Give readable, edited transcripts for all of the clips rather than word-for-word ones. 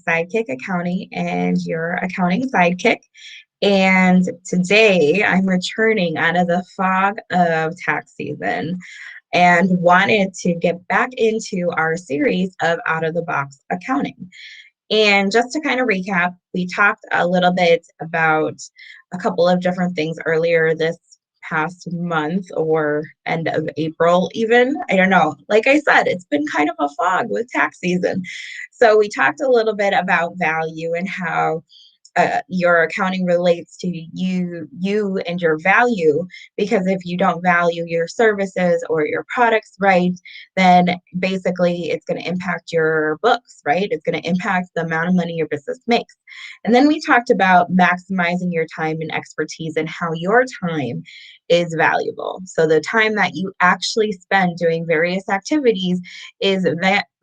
Sidekick Accounting and your accounting sidekick. And today I'm returning out of the fog of tax season and wanted to get back into our series of out of the box accounting. And just to kind of recap, we talked a little bit about a couple of different things earlier this past month or end of April, even. I don't know. Like I said, it's been kind of a fog with tax season. So we talked a little bit about value and how your accounting relates to you and your value, because if you don't value your services or your products right, then basically it's going to impact your books, right? It's going to impact the amount of money your business makes. And then we talked about maximizing your time and expertise and how your time is valuable. So the time that you actually spend doing various activities is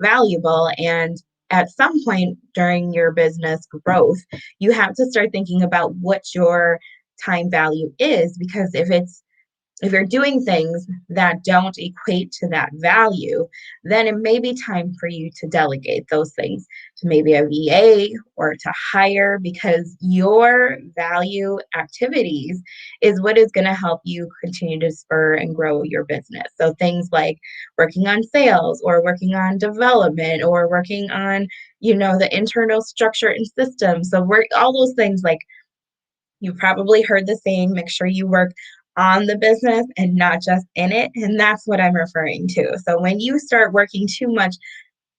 valuable, and at some point during your business growth, you have to start thinking about what your time value is, because if you're doing things that don't equate to that value, then it may be time for you to delegate those things to maybe a VA or to hire, because your value activities is what is going to help you continue to spur and grow your business. So things like working on sales or working on development or working on, the internal structure and systems. So work all those things, like you've probably heard the saying, make sure you work on the business and not just in it. And that's what I'm referring to. So when you start working too much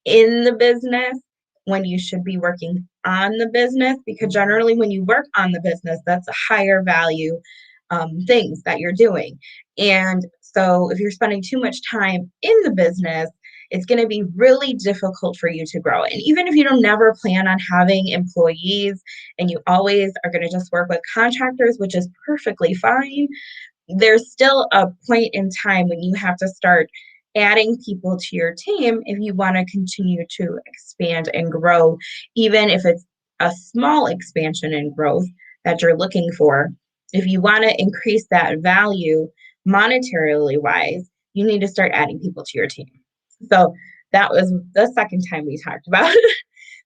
in the business, when you should be working on the business, because generally when you work on the business, that's a higher value things that you're doing. And so if you're spending too much time in the business, it's going to be really difficult for you to grow. And even if you don't never plan on having employees and you always are going to just work with contractors, which is perfectly fine, there's still a point in time when you have to start adding people to your team if you want to continue to expand and grow, even if it's a small expansion and growth that you're looking for. If you want to increase that value monetarily wise, you need to start adding people to your team. So that was the second time we talked about.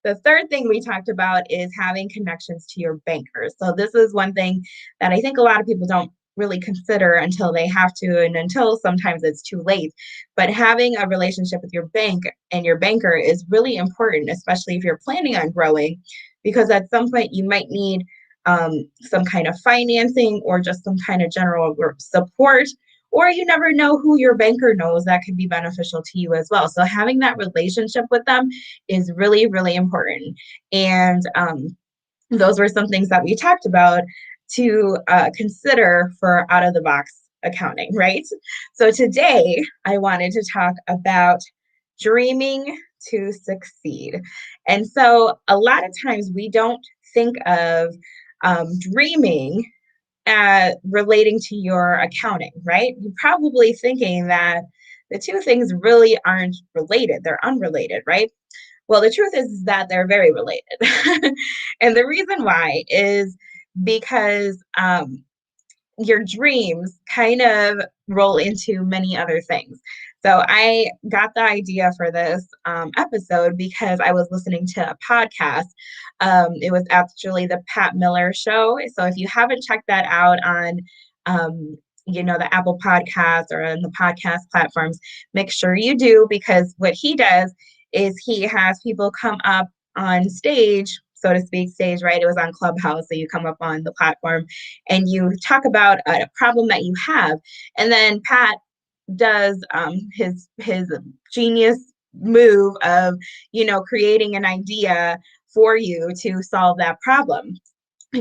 The third thing we talked about is having connections to your bankers. So this is one thing that I think a lot of people don't really consider until they have to, and until sometimes it's too late. But having a relationship with your bank and your banker is really important, especially if you're planning on growing, because at some point you might need some kind of financing or just some kind of general support, or you never know who your banker knows that could be beneficial to you as well. So having that relationship with them is really, really important. And those were some things that we talked about to consider for out of the box accounting, right? So today I wanted to talk about dreaming to succeed. And so a lot of times we don't think of dreaming relating to your accounting, right? You're probably thinking that the two things really aren't related, they're unrelated, right? Well, the truth is that they're very related. And the reason why is because your dreams kind of roll into many other things. So I got the idea for this episode because I was listening to a podcast. It was actually the Pat Miller Show. So if you haven't checked that out on, the Apple Podcast or on the podcast platforms, make sure you do, because what he does is he has people come up on stage, so to speak, stage, right? It was on Clubhouse. So you come up on the platform and you talk about a problem that you have. And then Pat does his genius move of, creating an idea for you to solve that problem,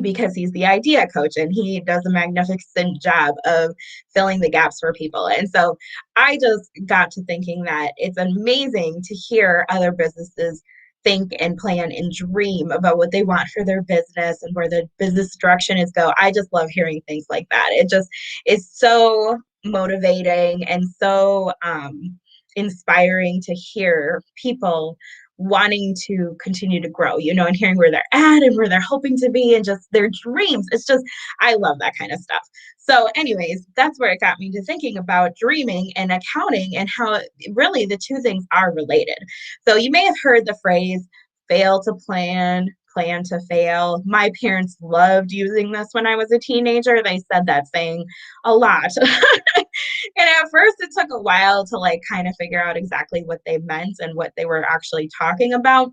because he's the idea coach and he does a magnificent job of filling the gaps for people. And so I just got to thinking that it's amazing to hear other businesses think and plan and dream about what they want for their business and where the business direction is go. I just love hearing things like that. It just is so motivating and so inspiring to hear people wanting to continue to grow, and hearing where they're at and where they're hoping to be and just their dreams. It's just, I love that kind of stuff. So anyways, that's where it got me to thinking about dreaming and accounting and how really the two things are related. So you may have heard the phrase fail to plan, plan to fail. My parents loved using this when I was a teenager. They said that saying a lot. And at first, it took a while to like kind of figure out exactly what they meant and what they were actually talking about.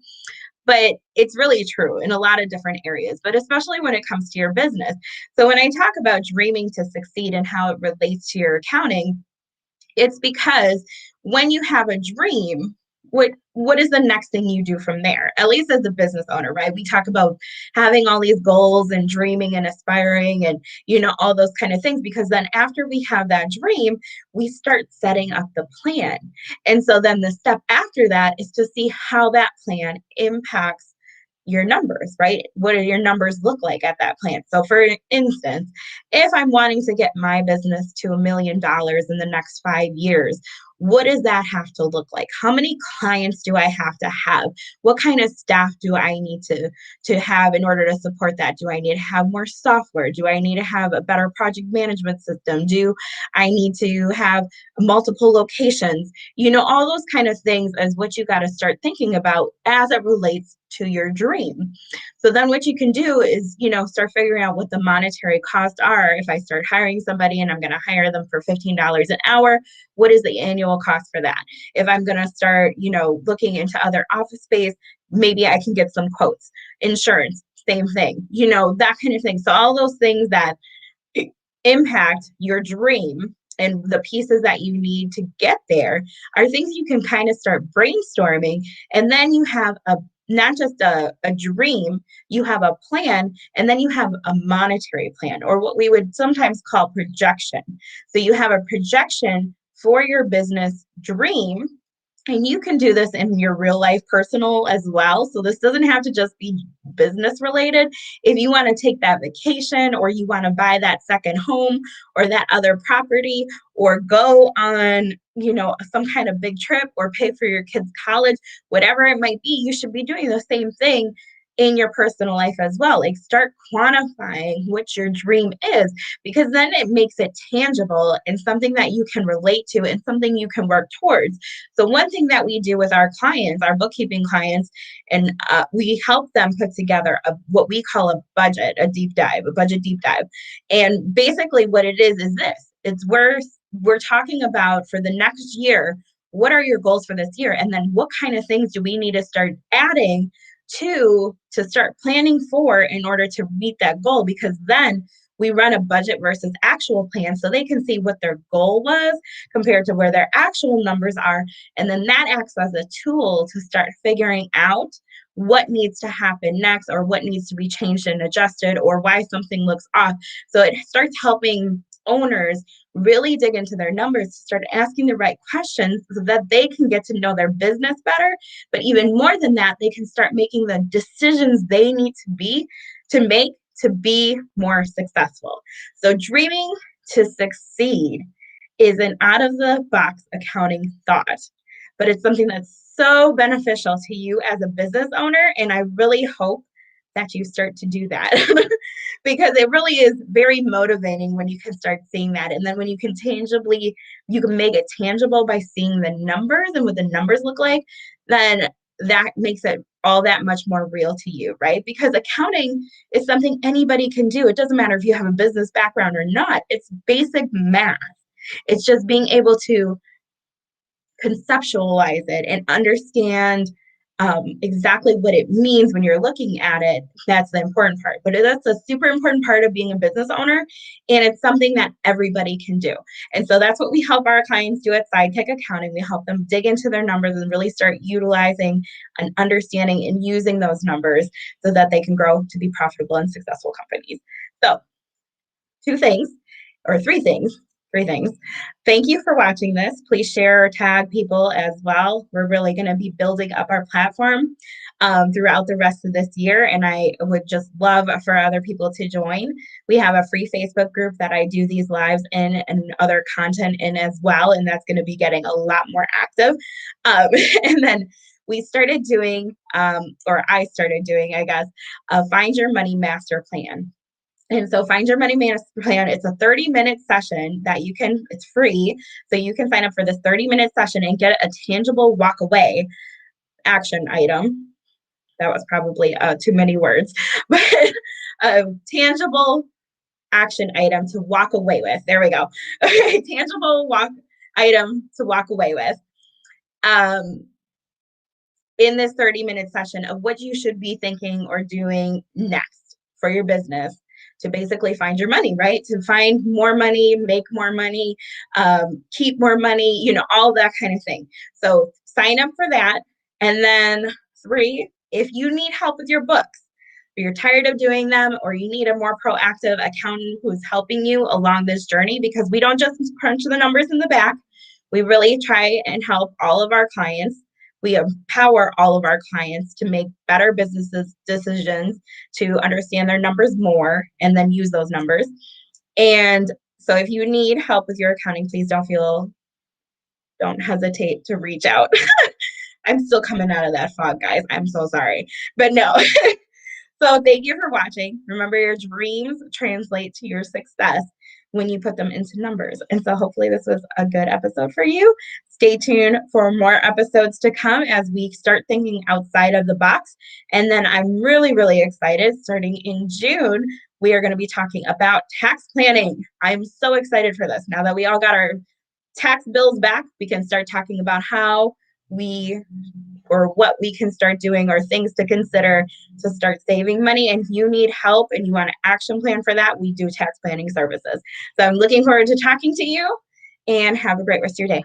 But it's really true in a lot of different areas, but especially when it comes to your business. So when I talk about dreaming to succeed and how it relates to your accounting, it's because when you have a dream, what is the next thing you do from there? At least as a business owner, right? We talk about having all these goals and dreaming and aspiring and all those kind of things, because then after we have that dream, we start setting up the plan. And so then the step after that is to see how that plan impacts your numbers, right? What do your numbers look like at that plan? So, for instance, if I'm wanting to get my business to $1 million in the next 5 years, what does that have to look like? How many clients do I have to have? What kind of staff do I need to have in order to support that? Do I need to have more software? Do I need to have a better project management system? Do I need to have multiple locations? All those kind of things is what you got to start thinking about as it relates to your dream. So then what you can do is, start figuring out what the monetary costs are. If I start hiring somebody and I'm going to hire them for $15 an hour, what is the annual cost for that? If I'm going to start, looking into other office space, maybe I can get some quotes. Insurance, same thing, that kind of thing. So all those things that impact your dream and the pieces that you need to get there are things you can kind of start brainstorming. And then you have not just a dream, you have a plan, and then you have a monetary plan, or what we would sometimes call projection. So you have a projection for your business dream, and you can do this in your real life personal as well. So this doesn't have to just be business related. If you want to take that vacation, or you want to buy that second home or that other property, or go on, some kind of big trip, or pay for your kids' college, whatever it might be, you should be doing the same thing in your personal life as well. Like, start quantifying what your dream is, because then it makes it tangible and something that you can relate to and something you can work towards. So one thing that we do with our clients, our bookkeeping clients, and we help them put together what we call a budget, a budget deep dive. And basically what it is this. It's we're talking about for the next year, what are your goals for this year? And then what kind of things do we need to start adding to start planning for in order to meet that goal? Because then we run a budget versus actual plan, so they can see what their goal was compared to where their actual numbers are. And then that acts as a tool to start figuring out what needs to happen next, or what needs to be changed and adjusted, or why something looks off. So it starts helping owners really dig into their numbers, to start asking the right questions so that they can get to know their business better. But even more than that, they can start making the decisions they need to make to be more successful. So dreaming to succeed is an out of the box accounting thought, but it's something that's so beneficial to you as a business owner. And I really hope that you start to do that because it really is very motivating when you can start seeing that. And then when you can make it tangible by seeing the numbers and what the numbers look like, then that makes it all that much more real to you, right? Because accounting is something anybody can do. It doesn't matter if you have a business background or not. It's basic math. It's just being able to conceptualize it and understand exactly what it means when you're looking at it. That's the important part. But that's a super important part of being a business owner. And it's something that everybody can do. And so that's what we help our clients do at Sidekick Accounting. We help them dig into their numbers and really start utilizing and understanding and using those numbers so that they can grow to be profitable and successful companies. So, two things, or three things. Three things. Thank you for watching this. Please share or tag people as well. We're really going to be building up our platform throughout the rest of this year, and I would just love for other people to join. We have a free Facebook group that I do these lives in and other content in as well, and that's going to be getting a lot more active. And then we started doing, or I started doing, I guess, a Find Your Money Master Plan. And so Find Your Money Master Plan, it's a 30-minute session that it's free. So you can sign up for this 30-minute session and get a tangible walk away action item that was probably too many words, but a tangible action item to walk away with. There we go. Okay, tangible walk item to walk away with. Um, in this 30-minute session of what you should be thinking or doing next for your business to basically find your money, right? To find more money, make more money, keep more money, all that kind of thing. So sign up for that. And then 3, if you need help with your books, or you're tired of doing them, or you need a more proactive accountant who's helping you along this journey, because we don't just crunch the numbers in the back. We really try and help all of our clients. We empower all of our clients to make better business decisions, to understand their numbers more, and then use those numbers. And so if you need help with your accounting, please don't hesitate to reach out. I'm still coming out of that fog, guys. I'm so sorry. But no. So thank you for watching. Remember, your dreams translate to your success when you put them into numbers. And so hopefully this was a good episode for you. Stay tuned for more episodes to come as we start thinking outside of the box. And then I'm really, really excited. Starting in June, we are going to be talking about tax planning. I'm so excited for this. Now that we all got our tax bills back, we can start talking about how we or what we can start doing or things to consider to start saving money. And if you need help and you want an action plan for that, we do tax planning services. So I'm looking forward to talking to you, and have a great rest of your day.